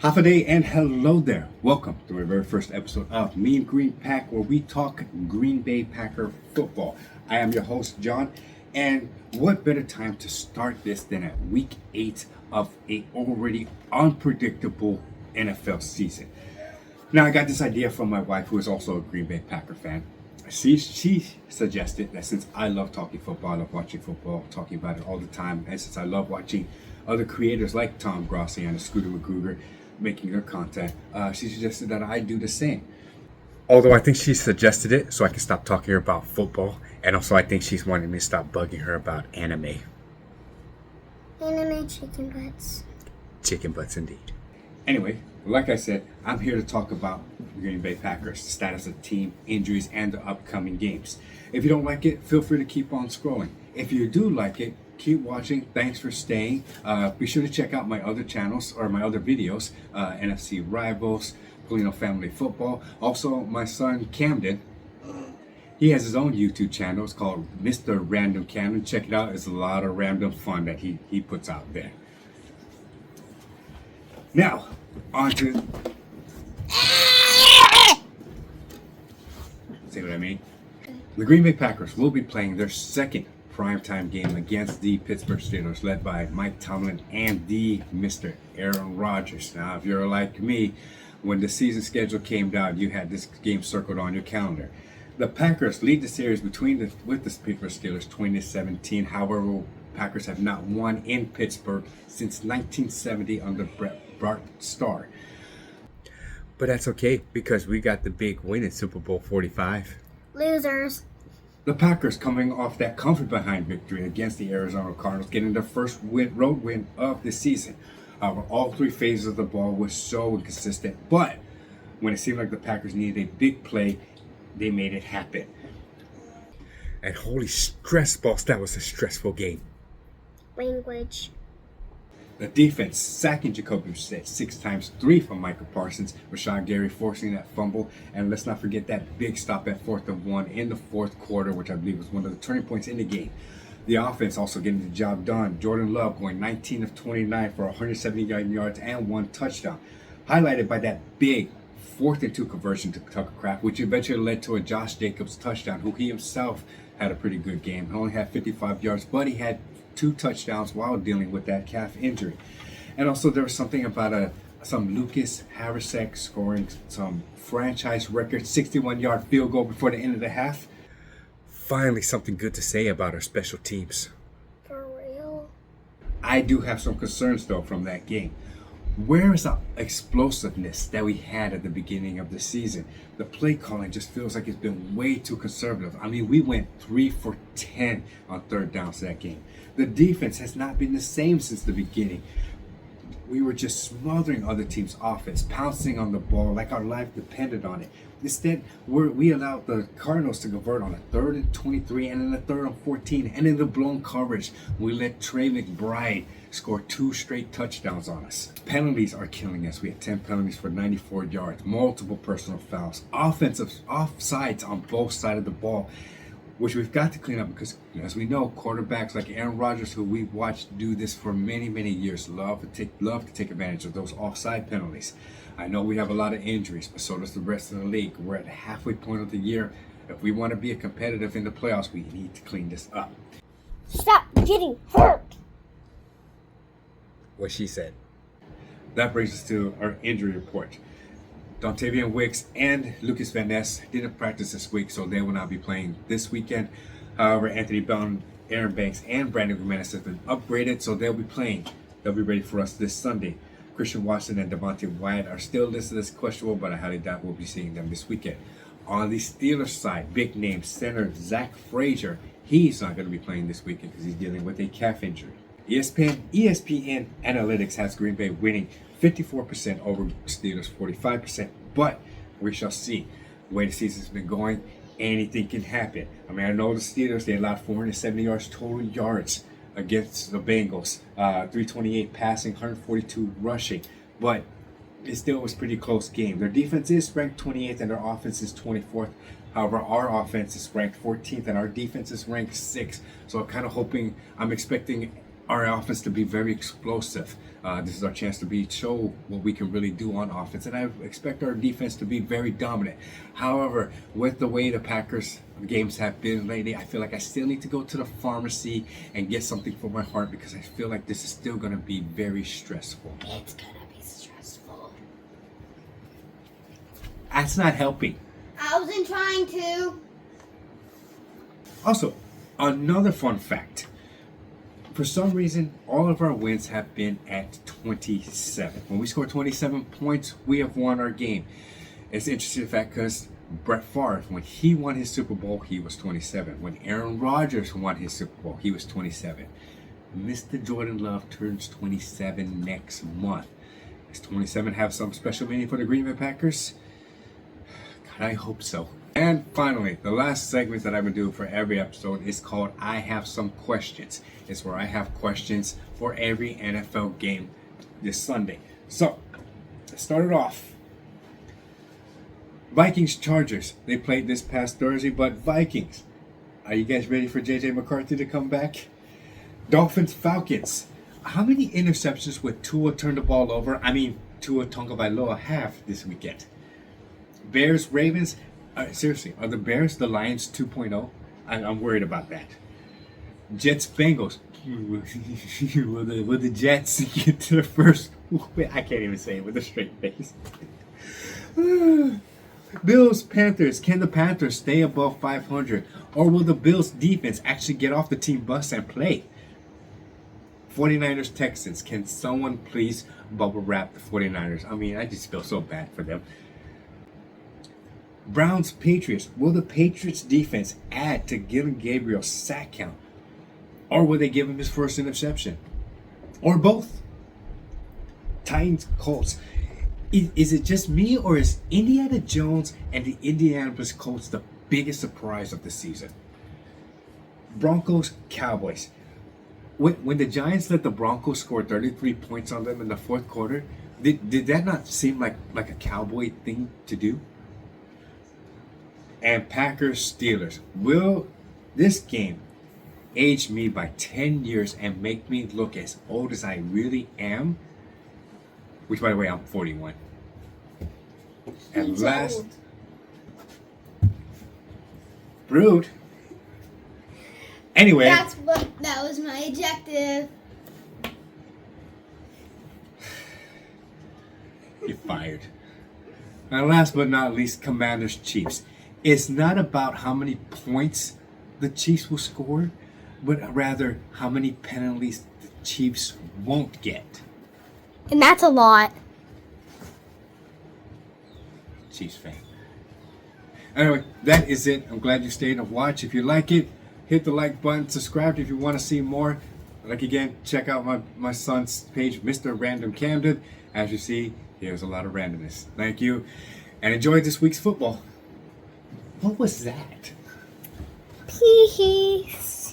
Half a day and hello there. Welcome to our very first episode of Mean Green Pack, where we talk Green Bay Packer football. I am your host, John, and what better time to start this than at week 8 of a already unpredictable NFL season. Now, I got this idea from my wife, who is also a Green Bay Packer fan. She suggested that since I love talking football, I love watching football, talking about it all the time, and since I love watching other creators like Tom Grossi and Scooter McGruger making their content, she suggested that I do the same. Although I think she suggested it so I can stop talking about football, and also I think she's wanting me to stop bugging her about anime. Anime chicken butts. Chicken butts indeed. Anyway, like I said, I'm here to talk about Green Bay Packers, the status of the team, injuries, and the upcoming games. If you don't like it, feel free to keep on scrolling. If you do like it, keep watching. Thanks for staying. Be sure to check out my other channels or my other videos, NFC Rivals, Polino Family Football. Also, my son Camden, he has his own YouTube channel. It's called Mr. Random Camden. Check it out. It's a lot of random fun that he puts out there. Now, on to... See what I mean? The Green Bay Packers will be playing their second primetime game against the Pittsburgh Steelers, led by Mike Tomlin and the Mr. Aaron Rodgers. Now, if you're like me, when the season schedule came down, you had this game circled on your calendar. The Packers lead the series with the Pittsburgh Steelers 2017. However, Packers have not won in Pittsburgh since 1970 under Bart Starr. But that's okay, because we got the big win in Super Bowl 45. Losers. The Packers coming off that comfort behind victory against the Arizona Cardinals, getting their first road win of the season. All three phases of the ball was so inconsistent, but when it seemed like the Packers needed a big play, they made it happen. And holy stress balls, that was a stressful game. Language. The defense sacking Jacoby Brissett 6 times, 3 from Michael Parsons, Rashawn Gary forcing that fumble, and let's not forget that big stop at 4th and 1 in the fourth quarter, which I believe was one of the turning points in the game. The offense also getting the job done. Jordan Love going 19 of 29 for 179 yards and 1 touchdown, highlighted by that big 4th and 2 conversion to Tucker Kraft, which eventually led to a Josh Jacobs touchdown, who he himself had a pretty good game. He only had 55 yards, but he had 2 touchdowns while dealing with that calf injury. And also there was something about some Lucas Harrisek scoring some franchise record 61-yard field goal before the end of the half. Finally, something good to say about our special teams. For real? I do have some concerns though from that game. Where is the explosiveness that we had at the beginning of the season? The play calling just feels like it's been way too conservative. I mean, we went 3 for 10 on third downs that game. The defense has not been the same since the beginning. We were just smothering other teams' offense, pouncing on the ball like our life depended on it. Instead, we allowed the Cardinals to convert on a 3rd and 23 and then a 3rd and 14. And in the blown coverage, we let Trey McBride score 2 straight touchdowns on us. Penalties are killing us. We had 10 penalties for 94 yards, multiple personal fouls, offensive offsides on both sides of the ball, which we've got to clean up because, as we know, quarterbacks like Aaron Rodgers, who we've watched do this for many, many years, love to take advantage of those offside penalties. I know we have a lot of injuries, but so does the rest of the league. We're at the halfway point of the year. If we want to be competitive in the playoffs, we need to clean this up. Stop getting hurt. What she said. That brings us to our injury report. Dontavian Wicks and Lucas Van Ness didn't practice this week, so they will not be playing this weekend. However, Anthony Brown, Aaron Banks, and Brandon Jimenez have been upgraded, so they'll be playing. They'll be ready for us this Sunday. Christian Watson and Devontae Wyatt are still listed as questionable, but I highly doubt we'll be seeing them this weekend. On the Steelers side, big name center Zach Frazier, he's not going to be playing this weekend because he's dealing with a calf injury. ESPN Analytics has Green Bay winning 54% over Steelers 45%, but we shall see. The way the season's been going, anything can happen. I mean, I know the Steelers, they allowed 470 yards total yards against the Bengals, 328 passing, 142 rushing, but it still was a pretty close game. Their defense is ranked 28th and their offense is 24th. However, our offense is ranked 14th and our defense is ranked 6th. So I'm expecting our offense to be very explosive. This is our chance to show what we can really do on offense, and I expect our defense to be very dominant. However, with the way the Packers games have been lately, I feel like I still need to go to the pharmacy and get something for my heart, because I feel like this is still going to be very stressful. It's gonna be stressful. That's not helping. I wasn't trying to. Also, another fun fact. For some reason, all of our wins have been at 27. When we score 27 points, we have won our game. It's an interesting fact because Brett Favre, when he won his Super Bowl, he was 27. When Aaron Rodgers won his Super Bowl, he was 27. Mr. Jordan Love turns 27 next month. Does 27 have some special meaning for the Green Bay Packers? God, I hope so. And finally, the last segment that I'm going to do for every episode is called I Have Some Questions. It's where I have questions for every NFL game this Sunday. So, let's start it off. Vikings-Chargers. They played this past Thursday, but Vikings. Are you guys ready for J.J. McCarthy to come back? Dolphins-Falcons. How many interceptions would Tua turn the ball over? Tua Tagovailoa have this weekend? Bears-Ravens. Seriously, are the Bears the Lions 2.0? I'm worried about that. Jets Bengals. Will the Jets get to the first? I can't even say it with a straight face. Bills Panthers. Can the Panthers stay above 500, or will the Bills defense actually get off the team bus and play? 49ers Texans. Can someone please bubble wrap the 49ers? I just feel so bad for them. Browns Patriots. Will the Patriots defense add to Dylan Gabriel's sack count? Or will they give him his first interception? Or both? Titans Colts. Is it just me, or is Indiana Jones and the Indianapolis Colts the biggest surprise of the season? Broncos Cowboys. When the Giants let the Broncos score 33 points on them in the fourth quarter, did that not seem like a Cowboy thing to do? And Packers Steelers. Will this game age me by 10 years and make me look as old as I really am? Which, by the way, I'm 41. And He's last, old. Brood. Anyway, That was my objective. you're fired. And last but not least, Commanders Chiefs. It's not about how many points the Chiefs will score, but rather how many penalties the Chiefs won't get. And that's a lot. Chiefs fan. Anyway, that is it. I'm glad you stayed and watched. If you like it, hit the like button. Subscribe if you want to see more. Like again, check out my son's page, Mr. Random Camden. As you see, there's a lot of randomness. Thank you. And enjoy this week's football. What was that? Peace.